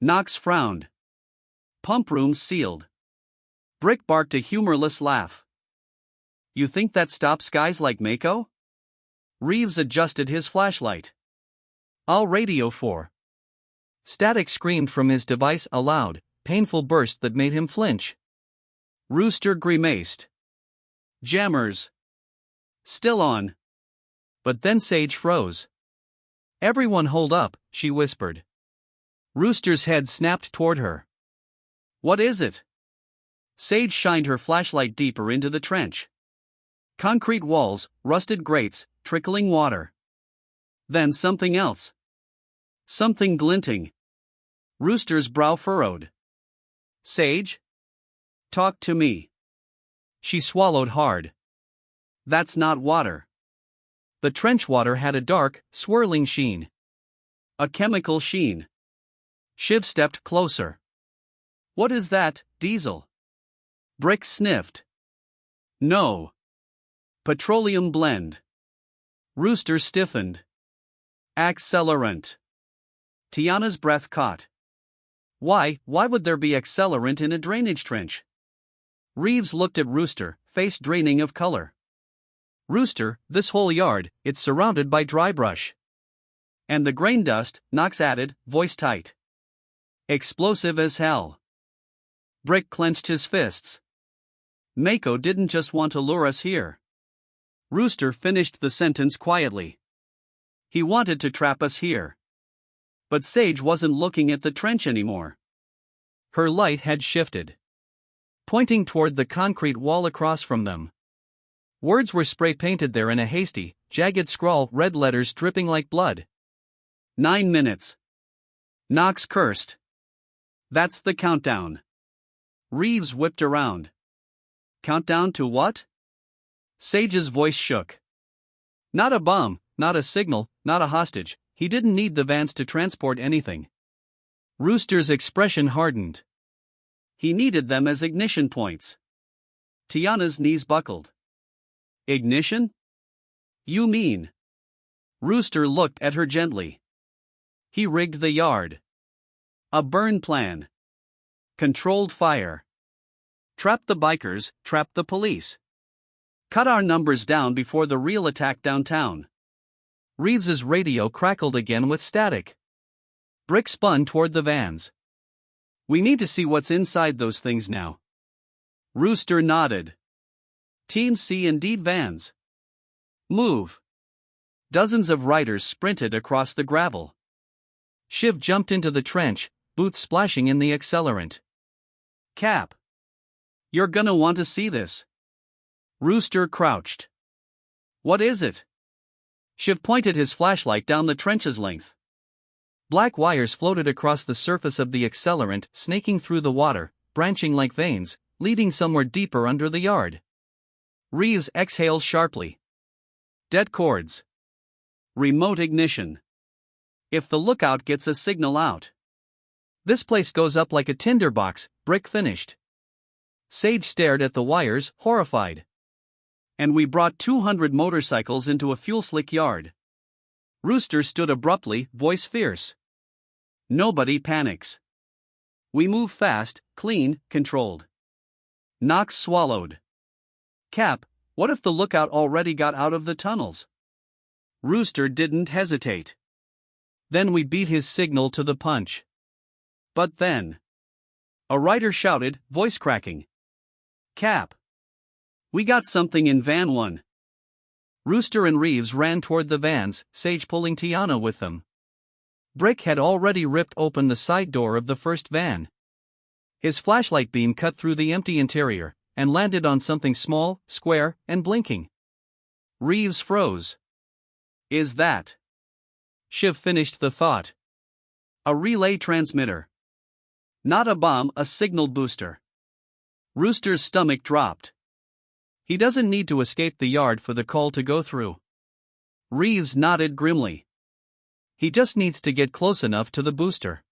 Knox frowned. "Pump room's sealed." Brick barked a humorless laugh. "You think that stops guys like Mako?" Reeves adjusted his flashlight. "I'll radio for." Static screamed from his device, a loud, painful burst that made him flinch. Rooster grimaced. "Jammers." "Still on." But then Sage froze. "Everyone hold up," she whispered. Rooster's head snapped toward her. "What is it?" Sage shined her flashlight deeper into the trench. Concrete walls, rusted grates, trickling water. Then something else. Something glinting. Rooster's brow furrowed. "Sage? Talk to me." She swallowed hard. "That's not water." The trench water had a dark, swirling sheen. A chemical sheen. Shiv stepped closer. "What is that, diesel?" Brick sniffed. "No. Petroleum blend." Rooster stiffened. "Accelerant." Tiana's breath caught. Why would there be accelerant in a drainage trench?" Reeves looked at Rooster, face draining of color. Rooster, this whole yard, it's surrounded by dry brush. And the grain dust, Knox added, voice tight. Explosive as hell. Brick clenched his fists. Mako didn't just want to lure us here. Rooster finished the sentence quietly. He wanted to trap us here. But Sage wasn't looking at the trench anymore. Her light had shifted, pointing toward the concrete wall across from them. Words were spray-painted there in a hasty, jagged scrawl, red letters dripping like blood. 9 minutes. Knox cursed. That's the countdown. Reeves whipped around. Countdown to what? Sage's voice shook. Not a bomb, not a signal, not a hostage. He didn't need the vans to transport anything. Rooster's expression hardened. He needed them as ignition points. Tiana's knees buckled. Ignition? You mean? Rooster looked at her gently. He rigged the yard. A burn plan. Controlled fire. Trap the bikers, trap the police. Cut our numbers down before the real attack downtown. Reeves's radio crackled again with static. Brick spun toward the vans. We need to see what's inside those things now. Rooster nodded. Team C indeed vans. Move. Dozens of riders sprinted across the gravel. Shiv jumped into the trench, boots splashing in the accelerant. Cap. You're gonna want to see this. Rooster crouched. What is it? Shiv pointed his flashlight down the trench's length. Black wires floated across the surface of the accelerant, snaking through the water, branching like veins, leading somewhere deeper under the yard. Reeves exhaled sharply. Dead cords. Remote ignition. If the lookout gets a signal out. This place goes up like a tinderbox, Brick finished. Sage stared at the wires, horrified. And we brought 200 motorcycles into a fuel-slick yard. Rooster stood abruptly, voice fierce. Nobody panics. We move fast, clean, controlled. Knox swallowed. Cap, what if the lookout already got out of the tunnels? Rooster didn't hesitate. Then we beat his signal to the punch. But then. A rider shouted, voice cracking. Cap. We got something in van 1. Rooster and Reeves ran toward the vans, Sage pulling Tiana with them. Brick had already ripped open the side door of the first van. His flashlight beam cut through the empty interior, and landed on something small, square, and blinking. Reeves froze. Is that? Shiv finished the thought. A relay transmitter. Not a bomb, a signal booster. Rooster's stomach dropped. He doesn't need to escape the yard for the call to go through. Reeves nodded grimly. He just needs to get close enough to the booster.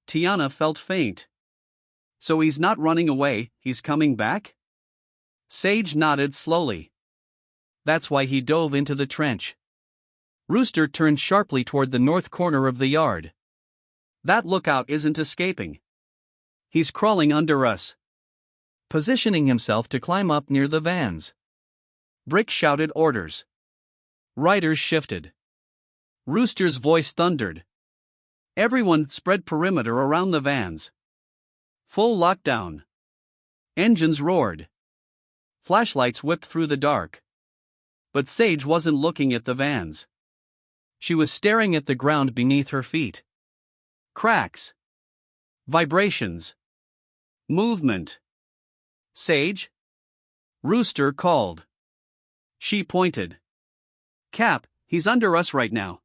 Tiana felt faint. So he's not running away, he's coming back? Sage nodded slowly. That's why he dove into the trench. Rooster turned sharply toward the north corner of the yard. That lookout isn't escaping. He's crawling under us. Positioning himself to climb up near the vans. Brick shouted orders. Riders shifted. Rooster's voice thundered. Everyone spread perimeter around the vans. Full lockdown. Engines roared. Flashlights whipped through the dark. But Sage wasn't looking at the vans. She was staring at the ground beneath her feet. Cracks. Vibrations. Movement. Sage? Rooster called. She pointed. Cap, he's under us right now.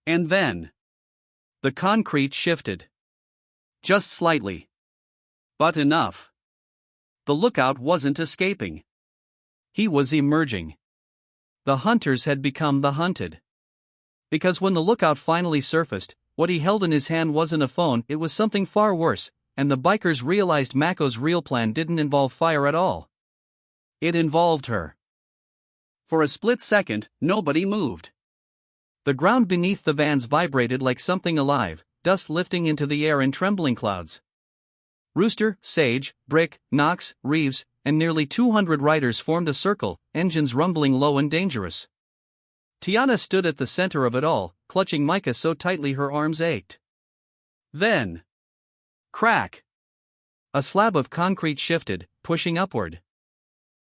And then. The concrete shifted. Just slightly. But enough. The lookout wasn't escaping. He was emerging. The hunters had become the hunted. Because when the lookout finally surfaced, what he held in his hand wasn't a phone, it was something far worse, and the bikers realized Mako's real plan didn't involve fire at all. It involved her. For a split second, nobody moved. The ground beneath the vans vibrated like something alive, dust lifting into the air in trembling clouds. Rooster, Sage, Brick, Knox, Reeves, and nearly 200 riders formed a circle, engines rumbling low and dangerous. Tiana stood at the center of it all, clutching Micah so tightly her arms ached. Then, crack! A slab of concrete shifted, pushing upward.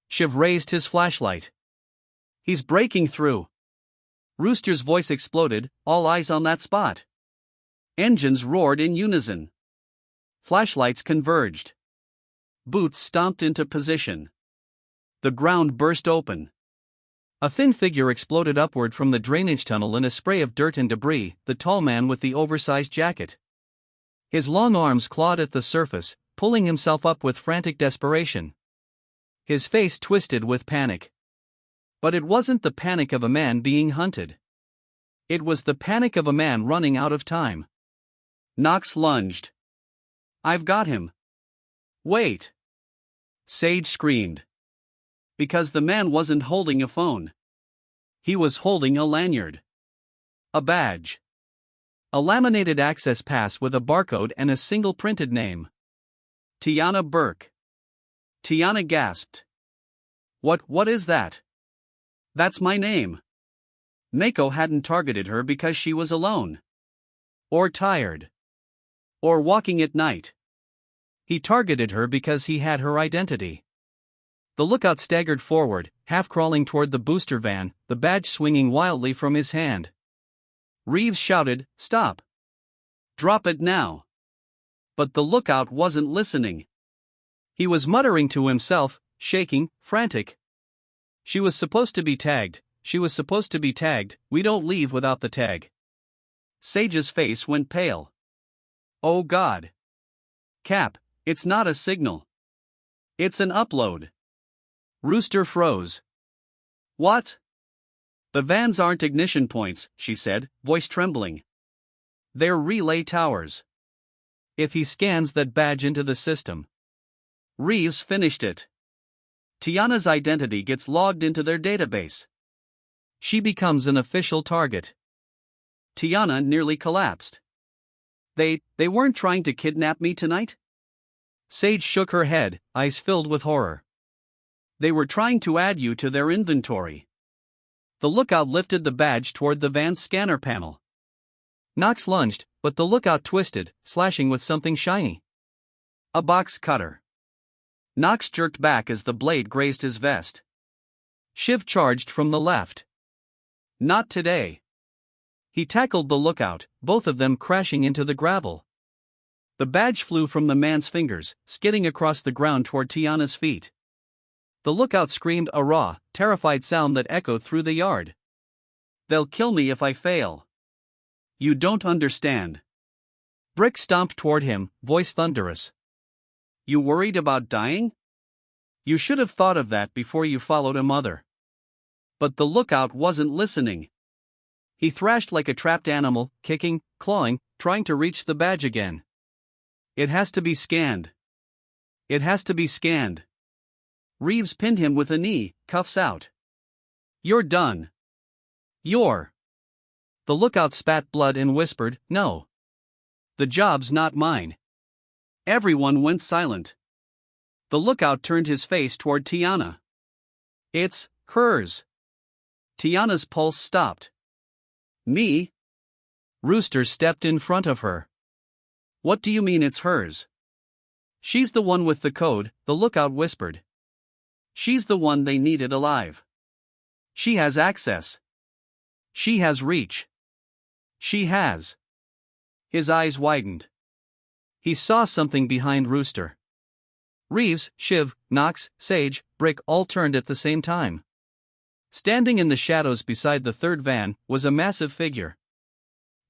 Shiv raised his flashlight. He's breaking through. Rooster's voice exploded, all eyes on that spot. Engines roared in unison. Flashlights converged. Boots stomped into position. The ground burst open. A thin figure exploded upward from the drainage tunnel in a spray of dirt and debris, the tall man with the oversized jacket. His long arms clawed at the surface, pulling himself up with frantic desperation. His face twisted with panic. But it wasn't the panic of a man being hunted. It was the panic of a man running out of time. Knox lunged. "I've got him." "Wait!" Sage screamed. Because the man wasn't holding a phone. He was holding a lanyard. A badge. A laminated access pass with a barcode and a single printed name. Tiana Burke. Tiana gasped. What is that?" "That's my name." Mako hadn't targeted her because she was alone. Or tired. Or walking at night. He targeted her because he had her identity. The lookout staggered forward, half crawling toward the booster van, the badge swinging wildly from his hand. Reeves shouted, "Stop! Drop it now!" But the lookout wasn't listening. He was muttering to himself, shaking, frantic. "She was supposed to be tagged, she was supposed to be tagged, we don't leave without the tag." Sage's face went pale. "Oh God. Cap, it's not a signal. It's an upload." Rooster froze. "What?" "The vans aren't ignition points," she said, voice trembling. "They're relay towers. If he scans that badge into the system." Reeves finished it. "Tiana's identity gets logged into their database. She becomes an official target." Tiana nearly collapsed. They weren't trying to kidnap me tonight?" Sage shook her head, eyes filled with horror. "They were trying to add you to their inventory." The lookout lifted the badge toward the van's scanner panel. Knox lunged, but the lookout twisted, slashing with something shiny. A box cutter. Knox jerked back as the blade grazed his vest. Shiv charged from the left. "Not today." He tackled the lookout, both of them crashing into the gravel. The badge flew from the man's fingers, skidding across the ground toward Tiana's feet. The lookout screamed a raw, terrified sound that echoed through the yard. "They'll kill me if I fail." "You don't understand." Brick stomped toward him, voice thunderous. "You worried about dying? You should have thought of that before you followed a mother." But the lookout wasn't listening. He thrashed like a trapped animal, kicking, clawing, trying to reach the badge again. "It has to be scanned. It has to be scanned." Reeves pinned him with a knee, cuffs out. "You're done. You're." The lookout spat blood and whispered, "No. The job's not mine." Everyone went silent. The lookout turned his face toward Tiana. "It's hers." Tiana's pulse stopped. "Me?" Rooster stepped in front of her. "What do you mean it's hers?" "She's the one with the code," the lookout whispered. "She's the one they needed alive. She has access. She has reach. She has." His eyes widened. He saw something behind Rooster. Reeves, Shiv, Knox, Sage, Brick all turned at the same time. Standing in the shadows beside the third van was a massive figure.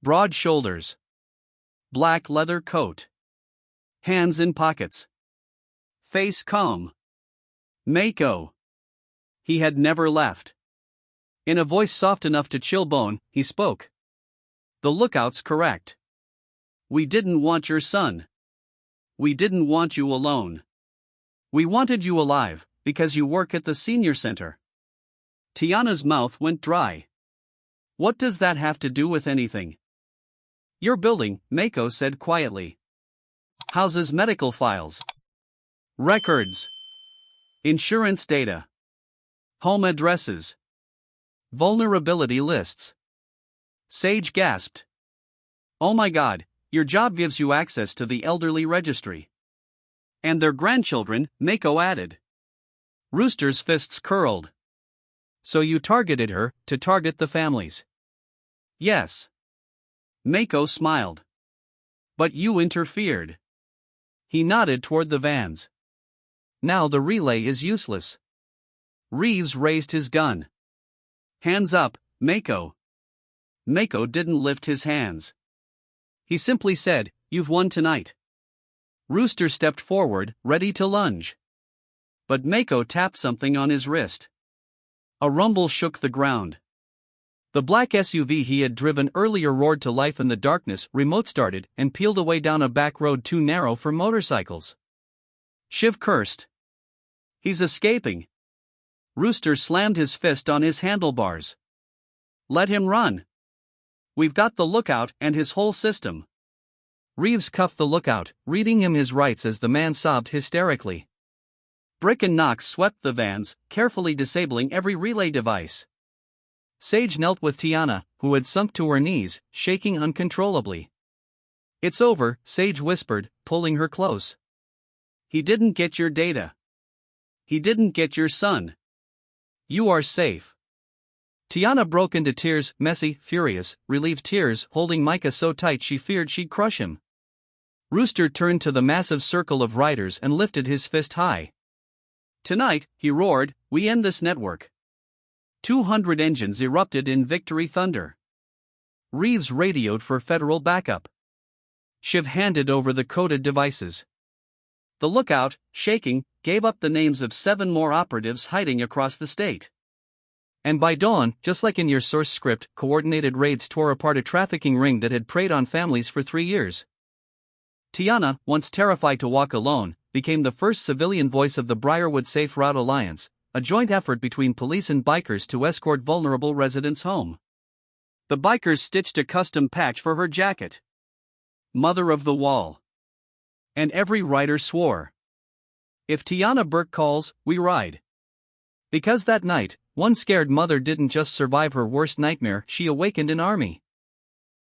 Broad shoulders. Black leather coat. Hands in pockets. Face calm. Mako. He had never left. In a voice soft enough to chill bone, he spoke. "The lookout's correct. We didn't want your son. We didn't want you alone. We wanted you alive, because you work at the senior center." Tiana's mouth went dry. "What does that have to do with anything?" "Your building," Mako said quietly. houses medical files, records, insurance data, home addresses, vulnerability lists. Sage gasped. Oh my God, your job gives you access to the elderly registry. And their grandchildren, Mako added. Rooster's fists curled. So you targeted her, to target the families? Yes. Mako smiled. But you interfered. He nodded toward the vans. Now the relay is useless. Reeves raised his gun. Hands up, Mako. Mako didn't lift his hands. He simply said, "You've won tonight." Rooster stepped forward, ready to lunge. But Mako tapped something on his wrist. A rumble shook the ground. The black SUV he had driven earlier roared to life in the darkness, remote-started, and peeled away down a back road too narrow for motorcycles. Shiv cursed. He's escaping. Rooster slammed his fist on his handlebars. Let him run. We've got the lookout and his whole system. Reeves cuffed the lookout, reading him his rights as the man sobbed hysterically. Brick and Knox swept the vans, carefully disabling every relay device. Sage knelt with Tiana, who had sunk to her knees, shaking uncontrollably. It's over, Sage whispered, pulling her close. He didn't get your data. He didn't get your son. You are safe. Tiana broke into tears, messy, furious, relieved tears, holding Micah so tight she feared she'd crush him. Rooster turned to the massive circle of riders and lifted his fist high. Tonight, he roared, we end this network. 200 engines erupted in victory thunder. Reeves radioed for federal backup. Shiv handed over the coded devices. The lookout, shaking, gave up the names of 7 more operatives hiding across the state. And by dawn, just like in your source script, coordinated raids tore apart a trafficking ring that had preyed on families for 3 years. Tiana, once terrified to walk alone, became the first civilian voice of the Briarwood Safe Route Alliance, a joint effort between police and bikers to escort vulnerable residents home. The bikers stitched a custom patch for her jacket. Mother of the Wall. And every rider swore. If Tiana Burke calls, we ride. Because that night, one scared mother didn't just survive her worst nightmare, she awakened an army.